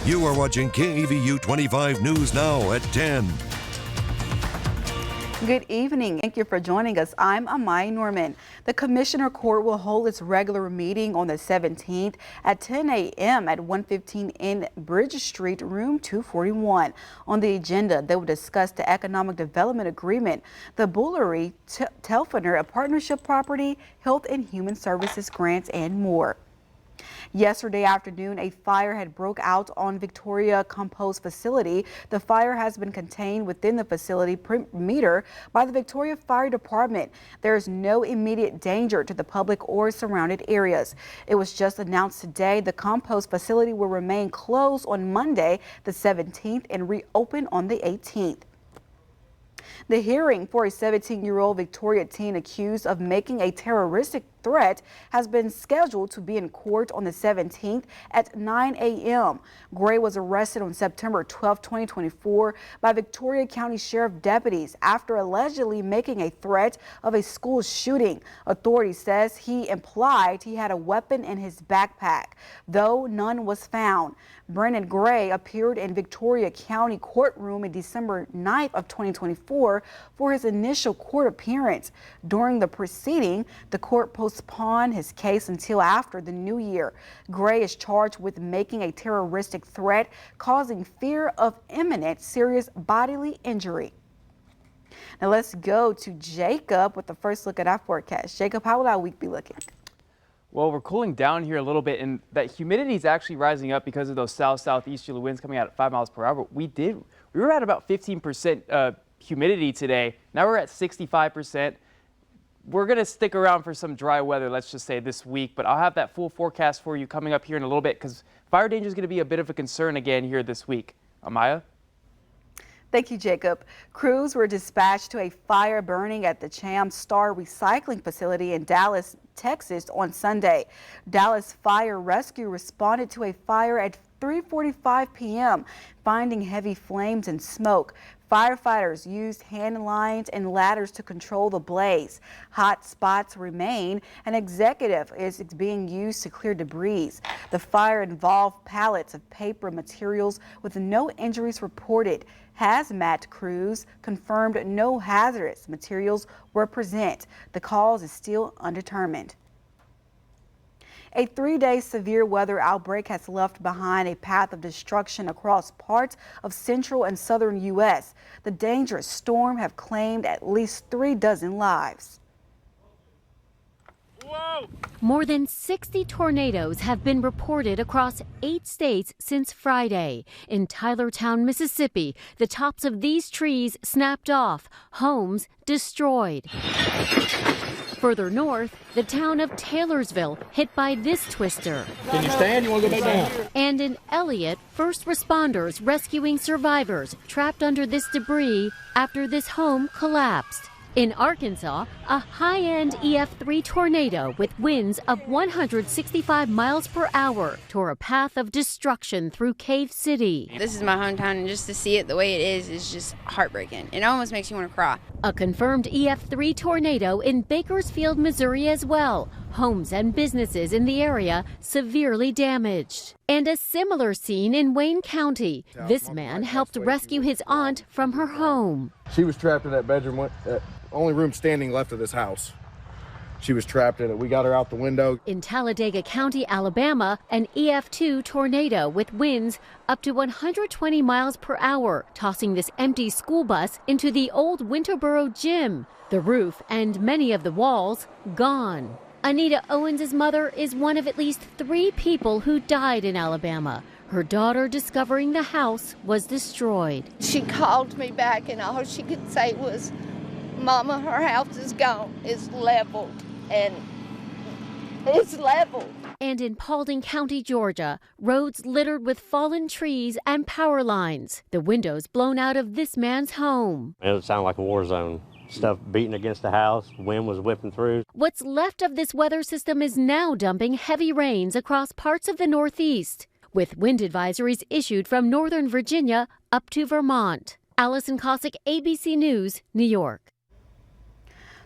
You are watching KVU 25 News Now at 10. Good evening. Thank you for joining us. I'm Amaya Norman. The Commissioner Court will hold its regular meeting on the 17th at 10 a.m. at 115 in Bridge Street, room 241. On the agenda, they will discuss the Economic Development Agreement, the Bullery Telfiner, a partnership property, Health and Human Services grants, and more. Yesterday afternoon, a fire had broke out on Victoria Compost Facility. The fire has been contained within the facility perimeter by the Victoria Fire Department. There is no immediate danger to the public or surrounded areas. It was just announced today the compost facility will remain closed on Monday, the 17th, and reopen on the 18th. The hearing for a 17-year-old Victoria teen accused of making a terroristic threat has been scheduled to be in court on the 17th at 9 a.m. Gray was arrested on September 12, 2024 by Victoria County Sheriff deputies after allegedly making a threat of a school shooting. Authorities says he implied he had a weapon in his backpack, though none was found. Brennan Gray appeared in Victoria County courtroom in December 9th of 2024 for his initial court appearance. During the proceeding, the court postponed his case until after the new year. Gray is charged with making a terroristic threat, causing fear of imminent serious bodily injury. Now let's go to Jacob with the first look at our forecast. Jacob, how will our week be looking? Well, we're cooling down here a little bit, and that humidity is actually rising up because of those south-southeasterly winds coming out at 5 miles per hour. We were at about 15% humidity today. Now we're at 65%. We're going to stick around for some dry weather, let's just say this week, but I'll have that full forecast for you coming up here in a little bit because fire danger is going to be a bit of a concern again here this week. Amaya? Thank you, Jacob. Crews were dispatched to a fire burning at the Cham Star Recycling Facility in Dallas, Texas on Sunday. Dallas Fire Rescue responded to a fire at 3:45 p.m., finding heavy flames and smoke. Firefighters used hand lines and ladders to control the blaze. Hot spots remain. An executive is being used to clear debris. The fire involved pallets of paper materials with no injuries reported. Hazmat crews confirmed no hazardous materials were present. The cause is still undetermined. A 3-day severe weather outbreak has left behind a path of destruction across parts of central and southern U.S. The dangerous storm have claimed at least 36 lives. Whoa. More than 60 tornadoes have been reported across 8 states since Friday. In Tylertown, Mississippi, the tops of these trees snapped off, homes destroyed. Further north, the town of Taylorsville hit by this twister. Can you stand? You want to go back down? And in Elliott, first responders rescuing survivors trapped under this debris after this home collapsed. In Arkansas, a high-end EF3 tornado with winds of 165 miles per hour tore a path of destruction through Cave City. This is my hometown, and just to see it the way it is just heartbreaking. It almost makes you want to cry. A confirmed EF3 tornado in Bakersfield, Missouri as well. Homes and businesses in the area severely damaged. And a similar scene in Wayne County. This man helped rescue his aunt from her home. She was trapped in that bedroom, only room standing left of this house. She was trapped in it. We got her out the window. In Talladega County, Alabama, an EF2 tornado with winds up to 120 miles per hour, tossing this empty school bus into the old Winterboro gym. The roof and many of the walls gone. Anita Owens' mother is one of at least 3 people who died in Alabama. Her daughter discovering the house was destroyed. She called me back and all she could say was, "Mama, her house is gone. It's leveled." And it's leveled. And in Paulding County, Georgia, roads littered with fallen trees and power lines. The windows blown out of this man's home. It sounded like a war zone. Stuff beating against the house, wind was whipping through. What's left of this weather system is now dumping heavy rains across parts of the Northeast, with wind advisories issued from Northern Virginia up to Vermont. Allison Cossack, ABC News, New York.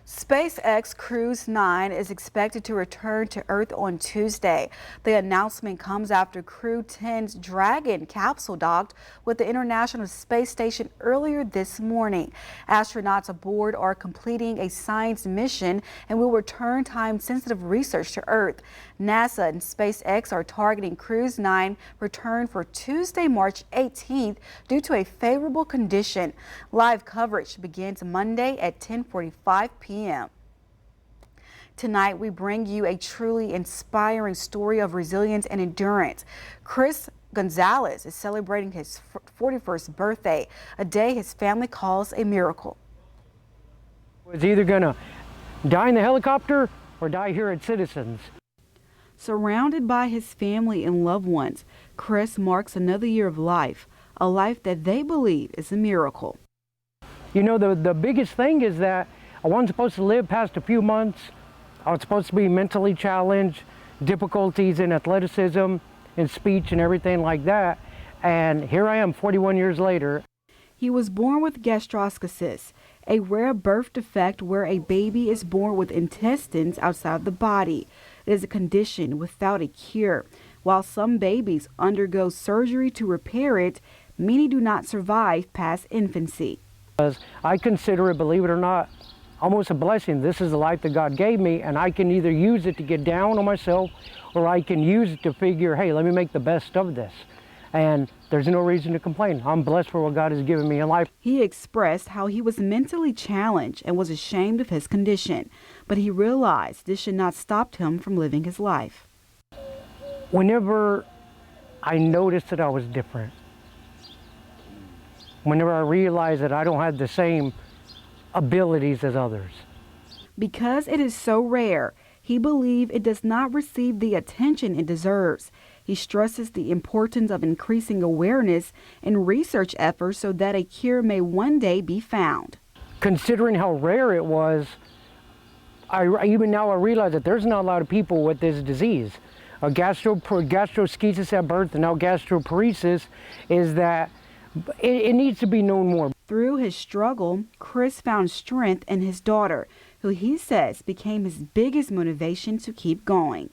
SpaceX Cruise 9 is expected to return to Earth on Tuesday. The announcement comes after Crew 10's Dragon capsule docked with the International Space Station earlier this morning. Astronauts aboard are completing a science mission and will return time-sensitive research to Earth. NASA and SpaceX are targeting Cruise 9 return for Tuesday, March 18th due to a favorable condition. Live coverage begins Monday at 10:45 p.m. Tonight, we bring you a truly inspiring story of resilience and endurance. Chris Gonzalez is celebrating his 41st birthday, a day his family calls a miracle. Was either going to die in the helicopter or die here at Citizens. Surrounded by his family and loved ones, Chris marks another year of life, a life that they believe is a miracle. You know, the biggest thing is that I wasn't supposed to live past a few months. I was supposed to be mentally challenged, difficulties in athleticism, in speech and everything like that. And here I am 41 years later. He was born with gastroschisis, a rare birth defect where a baby is born with intestines outside the body. It is a condition without a cure. While some babies undergo surgery to repair it, many do not survive past infancy. I consider it, believe it or not, almost a blessing. This is the life that God gave me, and I can either use it to get down on myself or I can use it to figure, hey, let me make the best of this. And there's no reason to complain. I'm blessed for what God has given me in life. He expressed how he was mentally challenged and was ashamed of his condition, but he realized this should not stop him from living his life. Whenever I noticed that I was different, whenever I realized that I don't have the same abilities as others. Because it is so rare, he believes it does not receive the attention it deserves. He stresses the importance of increasing awareness and research efforts so that a cure may one day be found. Considering how rare it was, even now I realize that there's not a lot of people with this disease. Gastroschisis at birth and now gastroparesis is that it needs to be known more. Through his struggle, Chris found strength in his daughter, who he says became his biggest motivation to keep going.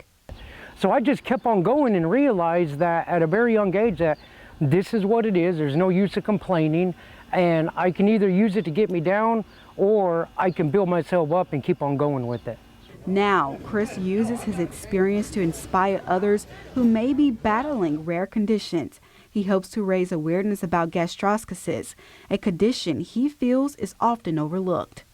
So I just kept on going and realized that at a very young age that this is what it is. There's no use of complaining, and I can either use it to get me down or I can build myself up and keep on going with it. Now, Chris uses his experience to inspire others who may be battling rare conditions. He hopes to raise awareness about gastroschisis, a condition he feels is often overlooked.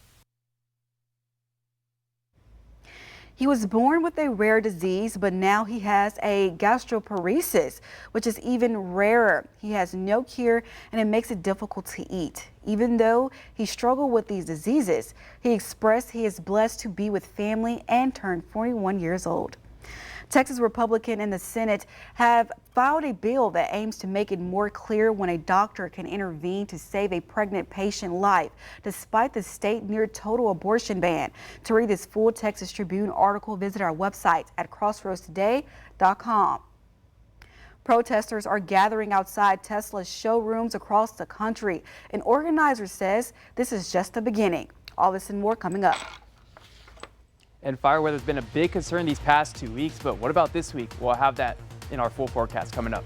He was born with a rare disease, but now he has a gastroparesis, which is even rarer. He has no cure, and it makes it difficult to eat. Even though he struggled with these diseases, he expressed he is blessed to be with family and turned 41 years old. Texas Republicans in the Senate have filed a bill that aims to make it more clear when a doctor can intervene to save a pregnant patient's life, despite the state near total abortion ban. To read this full Texas Tribune article, visit our website at crossroadstoday.com. Protesters are gathering outside Tesla's showrooms across the country. An organizer says this is just the beginning. All this and more coming up. And fire weather has been a big concern these past 2 weeks, but what about this week? We'll have that in our full forecast coming up.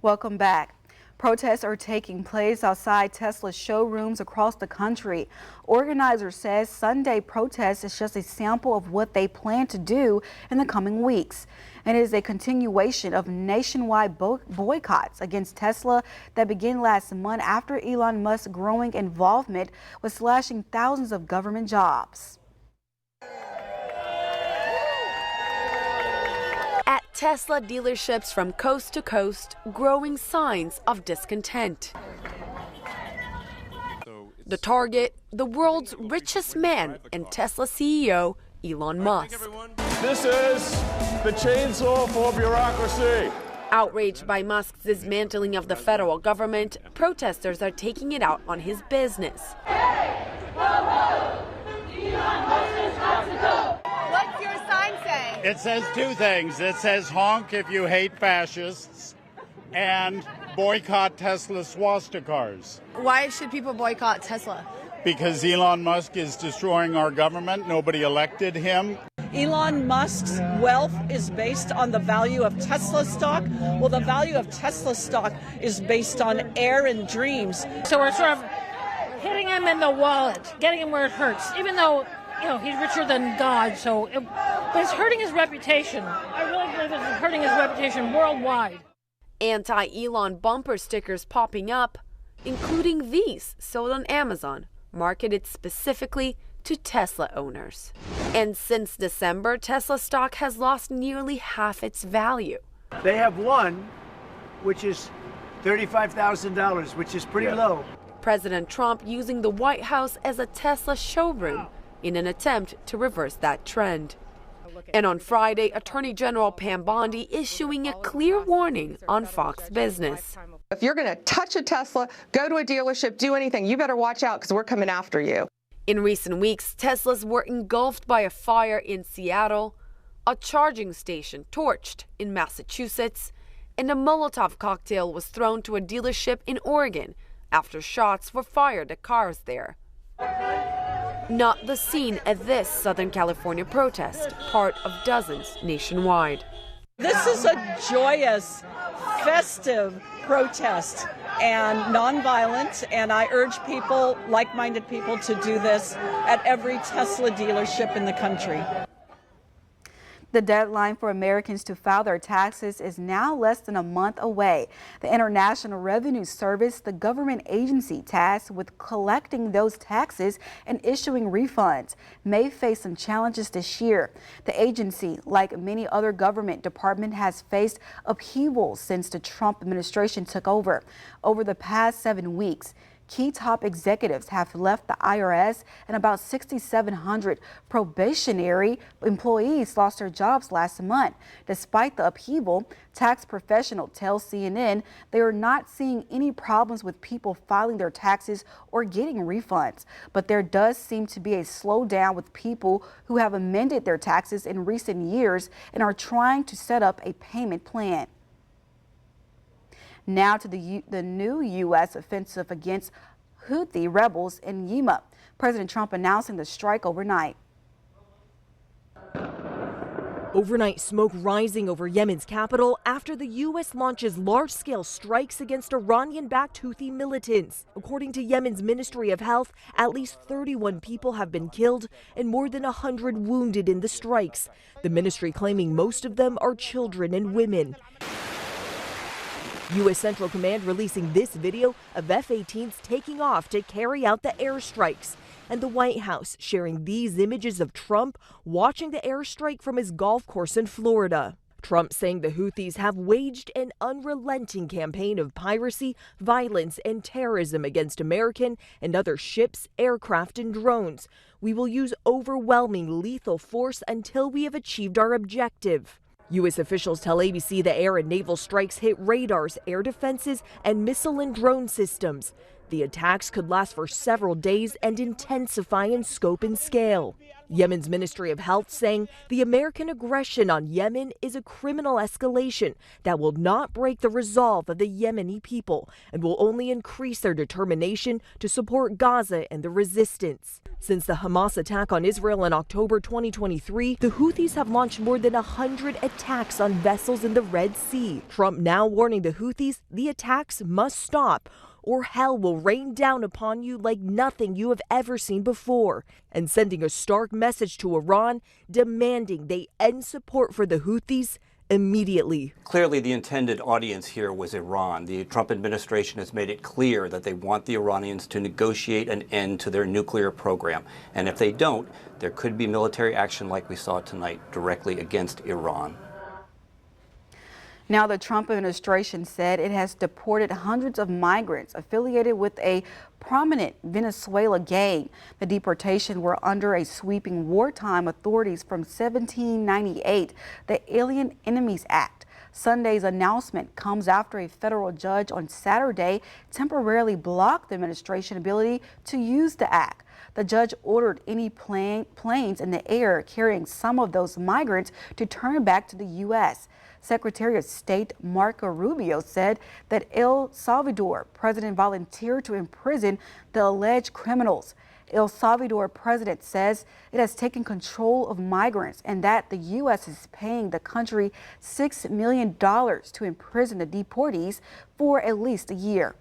Welcome back. Protests are taking place outside Tesla showrooms across the country. Organizers says Sunday protest is just a sample of what they plan to do in the coming weeks. And it is a continuation of nationwide boycotts against Tesla that began last month after Elon Musk's growing involvement with slashing thousands of government jobs. At Tesla dealerships from coast to coast, growing signs of discontent. The target, the world's richest man and Tesla CEO, Elon Musk. This is the chainsaw for bureaucracy. Outraged by Musk's dismantling of the federal government, protesters are taking it out on his business. What's your sign say? It says two things. It says honk if you hate fascists and boycott Tesla swastikars. Why should people boycott Tesla? Because Elon Musk is destroying our government. Nobody elected him. Elon Musk's wealth is based on the value of Tesla stock. Well, the value of Tesla stock is based on air and dreams. So we're sort of hitting him in the wallet, getting him where it hurts, even though, you know, he's richer than God. But it's hurting his reputation. I really believe it's hurting his reputation worldwide. Anti-Elon bumper stickers popping up, including these sold on Amazon, marketed specifically to Tesla owners. And since December, Tesla stock has lost nearly half its value. They have one, which is $35,000, which is pretty low. President Trump using the White House as a Tesla showroom in an attempt to reverse that trend. And on Friday, Attorney General Pam Bondi issuing a clear warning on Fox Business. If you're going to touch a Tesla, go to a dealership, do anything, you better watch out because we're coming after you. In recent weeks, Teslas were engulfed by a fire in Seattle, a charging station torched in Massachusetts, and a Molotov cocktail was thrown to a dealership in Oregon after shots were fired at cars there. Not the scene at this Southern California protest, part of dozens nationwide. This is a joyous, festive protest and nonviolent, and I urge people, like-minded people, to do this at every Tesla dealership in the country. The deadline for Americans to file their taxes is now less than a month away. The International Revenue Service, the government agency tasked with collecting those taxes and issuing refunds, may face some challenges this year. The agency, like many other government departments, has faced upheaval since the Trump administration took over. Over the past 7 weeks, key top executives have left the IRS, and about 6,700 probationary employees lost their jobs last month. Despite the upheaval, tax professionals tell CNN they are not seeing any problems with people filing their taxes or getting refunds. But there does seem to be a slowdown with people who have amended their taxes in recent years and are trying to set up a payment plan. Now to the new U.S. offensive against Houthi rebels in Yemen. President Trump announcing the strike overnight. Overnight smoke rising over Yemen's capital after the U.S. launches large-scale strikes against Iranian-backed Houthi militants. According to Yemen's Ministry of Health, at least 31 people have been killed and more than 100 wounded in the strikes. The ministry claiming most of them are children and women. U.S. Central Command releasing this video of F-18s taking off to carry out the airstrikes, and the White House sharing these images of Trump watching the airstrike from his golf course in Florida. Trump saying the Houthis have waged an unrelenting campaign of piracy, violence, and terrorism against American and other ships, aircraft, and drones. We will use overwhelming lethal force until we have achieved our objective. U.S. officials tell ABC the air and naval strikes hit radars, air defenses, and missile and drone systems. The attacks could last for several days and intensify in scope and scale. Yemen's Ministry of Health saying the American aggression on Yemen is a criminal escalation that will not break the resolve of the Yemeni people and will only increase their determination to support Gaza and the resistance. Since the Hamas attack on Israel in October 2023, the Houthis have launched more than 100 attacks on vessels in the Red Sea. Trump now warning the Houthis the attacks must stop, or hell will rain down upon you like nothing you have ever seen before, and sending a stark message to Iran demanding they end support for the Houthis immediately. Clearly, the intended audience here was Iran. The Trump administration has made it clear that they want the Iranians to negotiate an end to their nuclear program. And if they don't, there could be military action like we saw tonight directly against Iran. Now, the Trump administration said it has deported hundreds of migrants affiliated with a prominent Venezuela gang. The deportation were under a sweeping wartime authorities from 1798, the Alien Enemies Act. Sunday's announcement comes after a federal judge on Saturday temporarily blocked the administration's ability to use the act. The judge ordered any planes in the air carrying some of those migrants to turn back to the U.S. Secretary of State Marco Rubio said that El Salvador president volunteered to imprison the alleged criminals. El Salvador president says it has taken control of migrants and that the U.S. is paying the country $6 million to imprison the deportees for at least a year.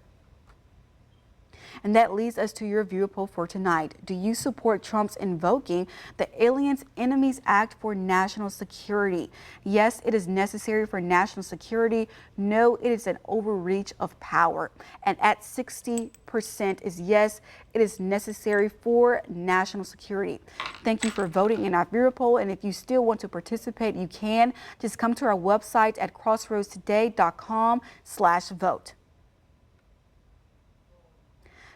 And that leads us to your viewer poll for tonight. Do you support Trump's invoking the Aliens Enemies Act for national security? Yes, it is necessary for national security. No, it is an overreach of power. And at 60% is yes, it is necessary for national security. Thank you for voting in our viewer poll. And if you still want to participate, you can. Just come to our website at crossroadstoday.com/vote.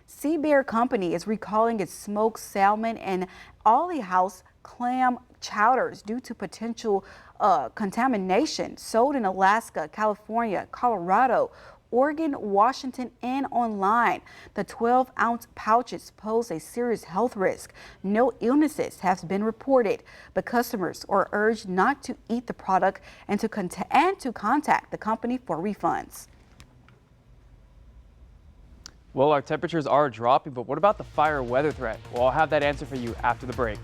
Sea Bear Company is recalling its smoked salmon and Ollie House clam chowders due to potential contamination sold in Alaska, California, Colorado, Oregon, Washington, and online. The 12-ounce pouches pose a serious health risk. No illnesses have been reported, but customers are urged not to eat the product and to contact the company for refunds. Well, our temperatures are dropping, but what about the fire weather threat? Well, I'll have that answer for you after the break.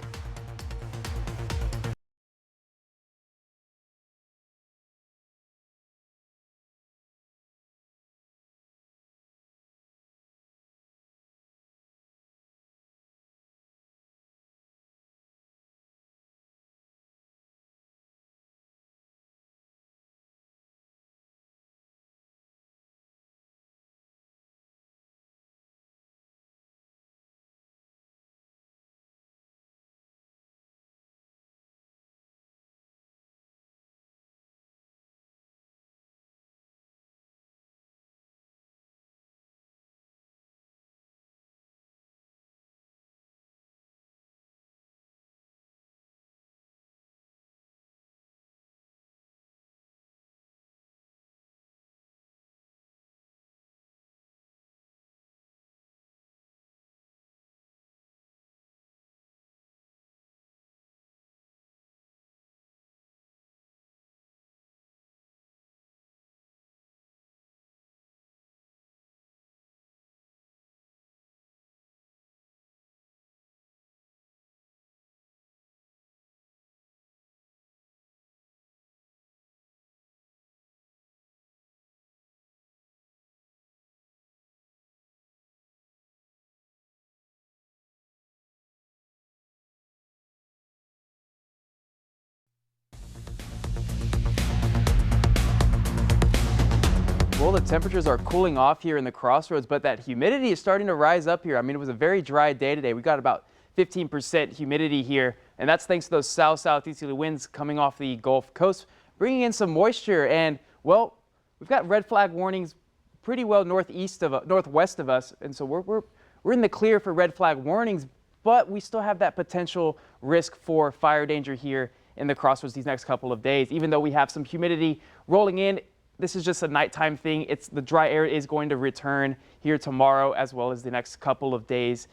Well, the temperatures are cooling off here in the Crossroads, but that humidity is starting to rise up here. I mean, it was a very dry day today. We got about 15% humidity here, and that's thanks to those south-southeasterly winds coming off the Gulf Coast, bringing in some moisture. And, well, we've got red flag warnings pretty well northwest of us, and so we're in the clear for red flag warnings, but we still have that potential risk for fire danger here in the Crossroads these next couple of days. Even though we have some humidity rolling in, this is just a nighttime thing. The dry air is going to return here tomorrow as well as the next couple of days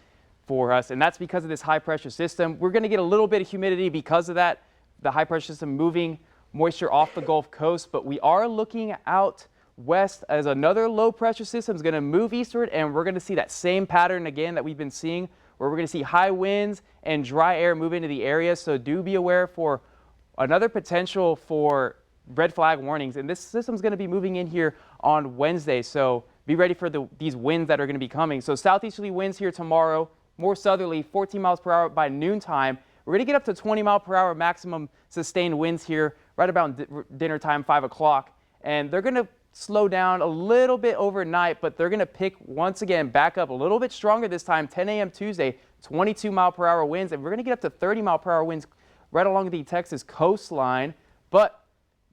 for us. And that's because of this high pressure system. We're going to get a little bit of humidity because of that. The high pressure system moving moisture off the Gulf Coast, but we are looking out west as another low pressure system is going to move eastward, and we're going to see that same pattern again that we've been seeing, where we're going to see high winds and dry air move into the area. So do be aware for another potential for red flag warnings, and this system is going to be moving in here on Wednesday, so be ready for these winds that are going to be coming. So southeasterly winds here tomorrow, more southerly, 14 miles per hour by noontime. We're going to get up to 20 mile per hour maximum sustained winds here right about dinner time, 5 o'clock, and they're going to slow down a little bit overnight, but they're going to pick once again back up a little bit stronger this time. 10 a.m. Tuesday, 22 mile per hour winds, and we're going to get up to 30 mile per hour winds right along the Texas coastline. But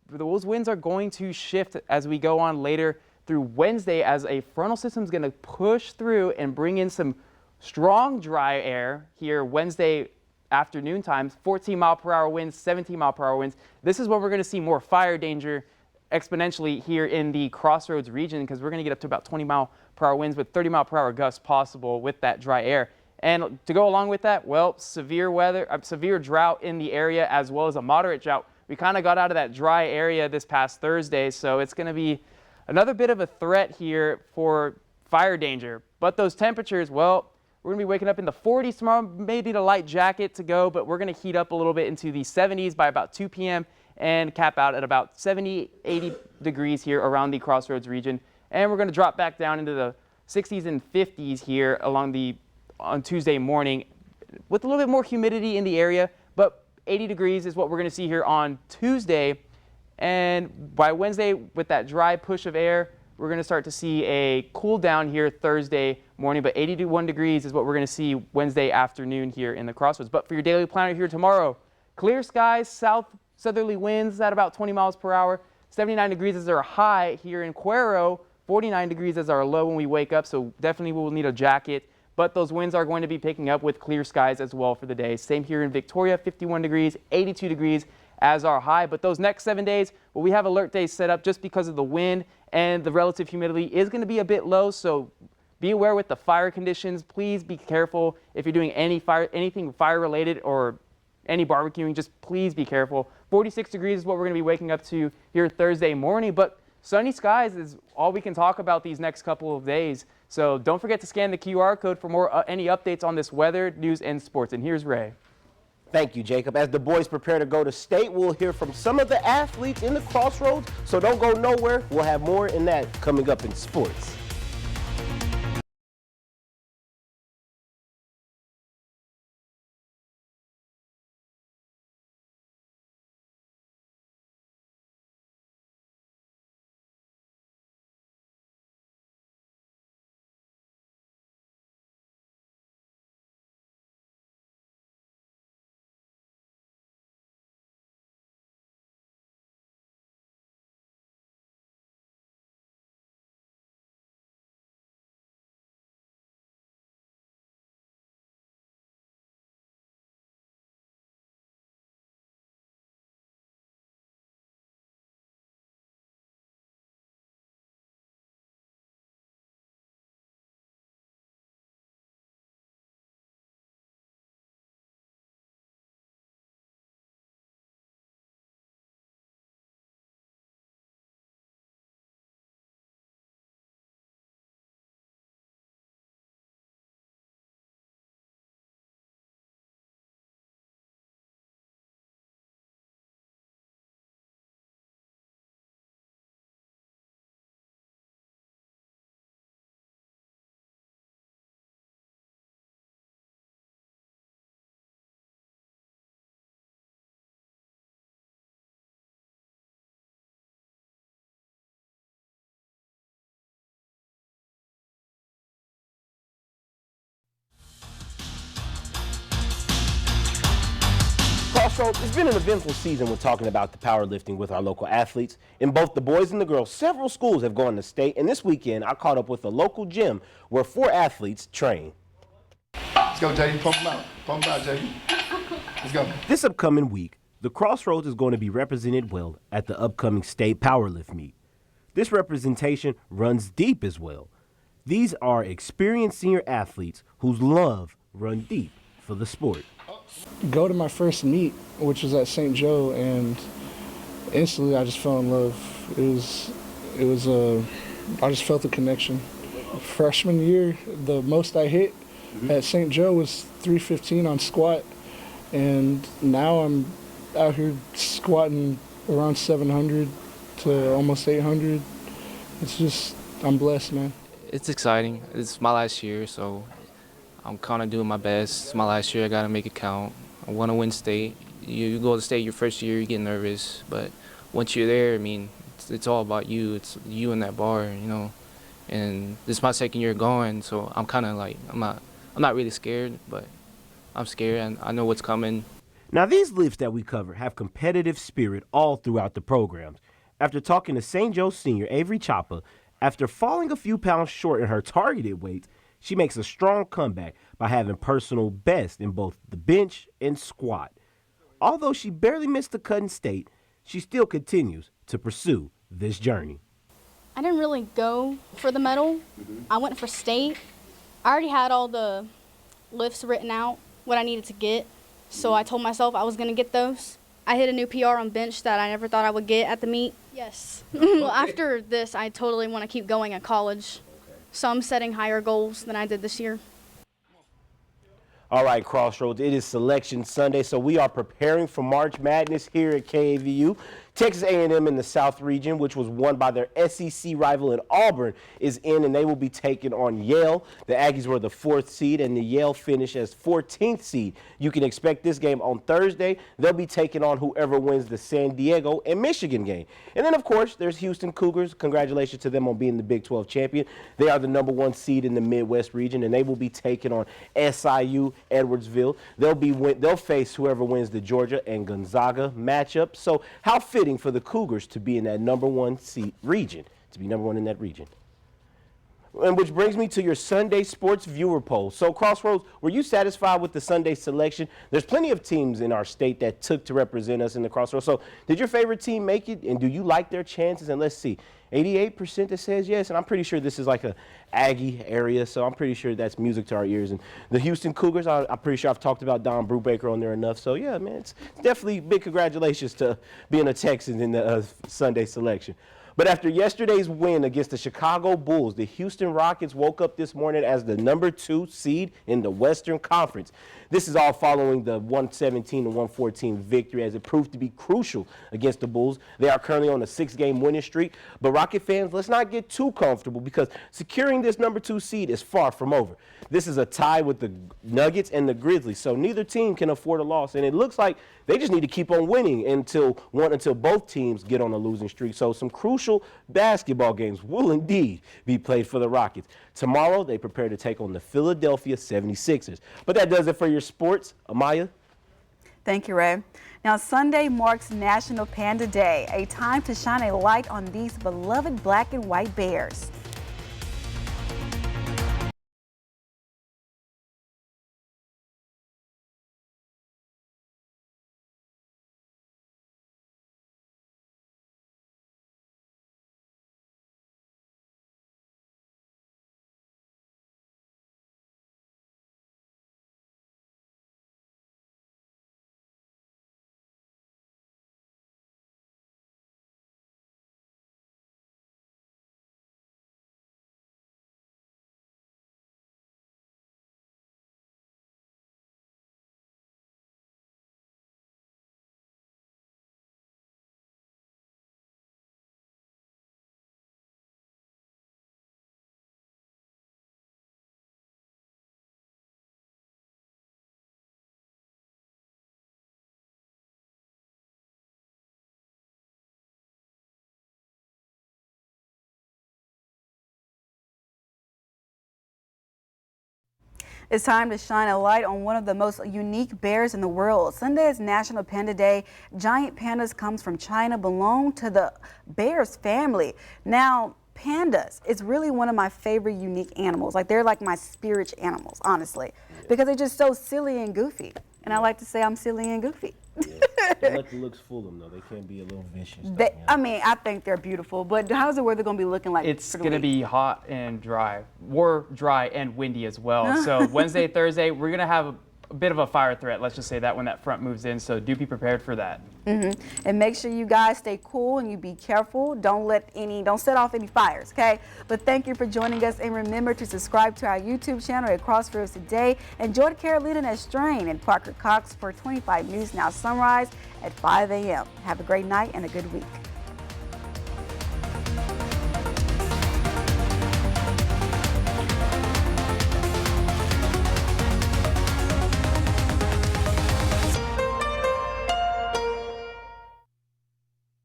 those winds are going to shift as we go on later through Wednesday, as a frontal system is going to push through and bring in some strong dry air here Wednesday afternoon times. 14 mile per hour winds, 17 mile per hour winds. This is when we're going to see more fire danger exponentially here in the Crossroads region, because we're going to get up to about 20 mile per hour winds with 30 mile per hour gusts possible with that dry air. And to go along with that, well, severe weather, severe drought in the area, as well as a moderate drought. We kind of got out of that dry area this past Thursday, so it's going to be another bit of a threat here for fire danger. But those temperatures, well, we're going to be waking up in the 40s tomorrow, maybe the light jacket to go, but we're going to heat up a little bit into the 70s by about 2 p.m. and cap out at about 70, 80 degrees here around the Crossroads region. And we're going to drop back down into the 60s and 50s here on Tuesday morning with a little bit more humidity in the area, but 80 degrees is what we're going to see here on Tuesday. And by Wednesday, with that dry push of air, we're going to start to see a cool down here Thursday morning, but 81 degrees is what we're going to see Wednesday afternoon here in the Crossroads. But for your daily planner here tomorrow, clear skies, southerly winds at about 20 miles per hour, 79 degrees as our high here in Cuero, 49 degrees as our low when we wake up, so definitely we'll need a jacket. But those winds are going to be picking up with clear skies as well for the day. Same here in Victoria, 51 degrees, 82 degrees as our high. But those next 7 days, well, we have alert days set up just because of the wind, and the relative humidity is going to be a bit low. So be aware with the fire conditions. Please be careful if you're doing anything fire related or any barbecuing. Just please be careful. 46 degrees is what we're going to be waking up to here Thursday morning. But sunny skies is all we can talk about these next couple of days. So don't forget to scan the QR code for more any updates on this weather, news, and sports. And here's Ray. Thank you, Jacob. As the boys prepare to go to state, we'll hear from some of the athletes in the Crossroads, so don't go nowhere. We'll have more in that coming up in sports. Crossroads, it's been an eventful season when talking about the powerlifting with our local athletes. In both the boys and the girls, several schools have gone to state, and this weekend I caught up with a local gym where 4 athletes train. Let's go, JD. Pump them out. Pump them out, JD. Let's go. This upcoming week, the Crossroads is going to be represented well at the upcoming state powerlift meet. this representation runs deep as well. These are experienced senior athletes whose love run deep for the sport. Go to my first meet, which was at St. Joe, and instantly I just fell in love. I just felt the connection. Freshman year, the most I hit at St. Joe was 315 on squat, and now I'm out here squatting around 700 to almost 800. It's just, I'm blessed, man. It's exciting. It's my last year, so I'm kind of doing my best. It's my last year. I got to make it count. I want to win state. You go to state your first year, you get nervous, but once you're there, I mean, it's all about you. It's you in that bar, you know. And this is my second year going, so I'm kind of like, I'm not really scared, but I'm scared and I know what's coming. Now, these lifts that we cover have competitive spirit all throughout the programs. After talking to St. Joe senior Avery Chapa, after falling a few pounds short in her targeted weight, she makes a strong comeback by having personal best in both the bench and squat. Although she barely missed the cut in state, she still continues to pursue this journey. I didn't really go for the medal. I went for state. I already had all the lifts written out, what I needed to get, so I told myself I was going to get those. I hit a new PR on bench that I never thought I would get at the meet. Yes. Well, after this, I totally want to keep going at college, so I'm setting higher goals than I did this year. All right, Crossroads, it is Selection Sunday, so we are preparing for March Madness here at KAVU. Texas A&M in the South region, which was won by their SEC rival in Auburn, is in, and they will be taking on Yale. The Aggies were the 4th seed, and the Yale finished as 14th seed. You can expect this game on Thursday. They'll be taking on whoever wins the San Diego and Michigan game. And then, of course, there's Houston Cougars. Congratulations to them on being the Big 12 champion. They are the #1 seed in the Midwest region, and they will be taking on SIU Edwardsville. They'll face whoever wins the Georgia and Gonzaga matchup. So how fitting for the Cougars to be in that #1 seed region, to be #1 in that region. And which brings me to your Sunday sports viewer poll. So, Crossroads, were you satisfied with the Sunday selection? There's plenty of teams in our state that took to represent us in the Crossroads. So, did your favorite team make it, and do you like their chances? And let's see, 88% that says yes, and I'm pretty sure this is like a Aggie area, so I'm pretty sure that's music to our ears. And the Houston Cougars, I'm pretty sure I've talked about Don Brubaker on there enough. So, yeah, man, it's definitely big congratulations to being a Texan in the Sunday selection. But after yesterday's win against the Chicago Bulls, the Houston Rockets woke up this morning as the #2 seed in the Western Conference. This is all following the 117-114 victory, as it proved to be crucial against the Bulls. They are currently on a 6-game winning streak. But Rocket fans, let's not get too comfortable, because securing this '2 seed is far from over. This is a tie with the Nuggets and the Grizzlies, so neither team can afford a loss. And it looks like they just need to keep on winning until both teams get on a losing streak. So some crucial basketball games will indeed be played for the Rockets. Tomorrow, they prepare to take on the Philadelphia 76ers. But that does it for your sports. Amaya? Thank you, Ray. Now, Sunday marks National Panda Day, a time to shine a light on these beloved black and white bears. It's time to shine a light on one of the most unique bears in the world. Sunday is National Panda Day. Giant pandas comes from China, belong to the bears family. Now, pandas is really one of my favorite unique animals. Like, they're like my spirit animals, honestly, because they're just so silly and goofy. And I like to say I'm silly and goofy. Yeah. Don't let the looks fool them, though. They can be a little vicious. I mean, I think they're beautiful, but how's the weather going to be looking like? It's going to be hot and dry, or dry and windy as well. So Wednesday, Thursday, we're going to have a bit of a fire threat, let's just say that, when that front moves in, so do be prepared for that. And make sure you guys stay cool and you be careful. Don't set off any fires, okay? But thank you for joining us, and remember to subscribe to our YouTube channel at Crossroads Today, and join Carolina Estrain and Parker Cox for 25 News Now Sunrise at 5 a.m. Have a great night and a good week.